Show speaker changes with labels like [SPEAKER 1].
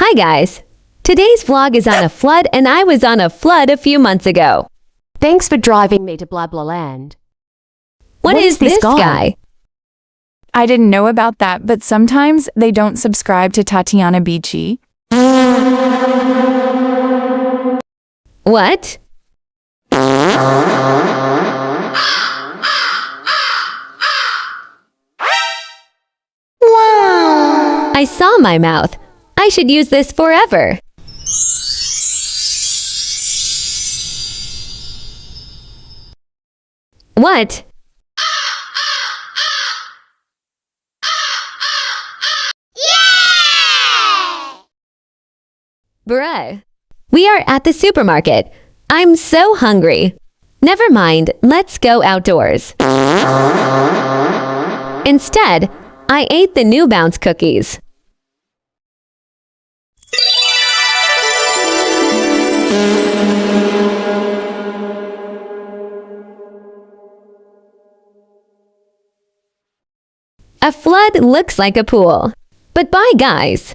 [SPEAKER 1] Hi guys! Today's vlog is on a flood and I was on a flood a few months ago.
[SPEAKER 2] Thanks for driving me to Blah Blah Land.
[SPEAKER 1] What is this guy?
[SPEAKER 3] I didn't know about that, but sometimes they don't subscribe to Tatiana Beachy.
[SPEAKER 1] What? I saw my mouth. I should use this forever. What? Bruh. We are at the supermarket. I'm so hungry. Never mind, let's go outdoors. Instead, I ate the New Bounce cookies. A flood looks like a pool. But bye, guys.